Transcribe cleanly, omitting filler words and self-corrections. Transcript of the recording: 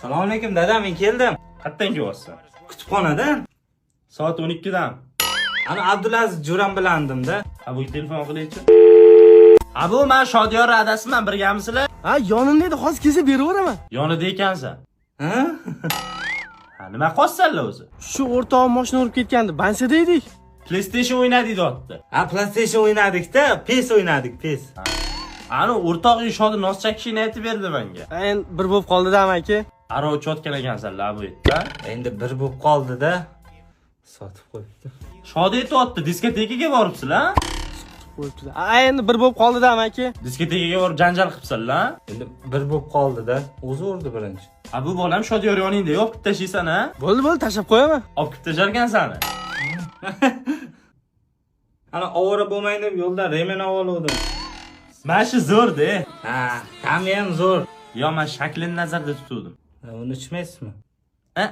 Assalomu alaykum dada, men keldim. Qayerdan kelyapsan? Kutubxonadan. Soat 12dan. Ana Abdulaziz Jo'ram bilandimda. Ha bu telefon qilaychi. Ha bu men Shodiyor adasiman, birgamisizlar? Ha, yonimda edi, hozir kelsa beraveraman. Yonida ekansan. Ha? Ha, nima qolsanlar o'zi? Shu o'rtog'im mashina urib ketgandi, bansada edik. PlayStation o'ynadik deyapti. Ha, PlayStation o'ynadik-da, PES o'ynadik, PES. Ani o'rtog'ing Shodi nos chakishini aytib berdi menga. Endi bir bo'lib qoldi-da amaki. Aro chotkalagansanlar bu yerda. Endi bir bo'lib qoldi-da. Sotib qo'yibdi. Shodi aytibdi, diskotekaga boribsizlar? Qo'yibdi. Endi bir bo'lib qoldi-da amaki. Diskotekaga borib janjal qilibsizlar? Endi bir bo'lib qoldi-da. O'zi urdi birinchi. Ha bu bolam Shodiyor yoningda yo'q, bitta tashiysan ha? Bo'ldi, tashlab qo'yaman. Olib kelib tasharkansani. Ana ovora bo'lmay deb yo'ldan remen olgandim. Mana shu zo'r-da. Ha, ta'mi ham zo'r. Yo, men shaklini nazarda tutuvdim. Uni ichmaysizmi? A.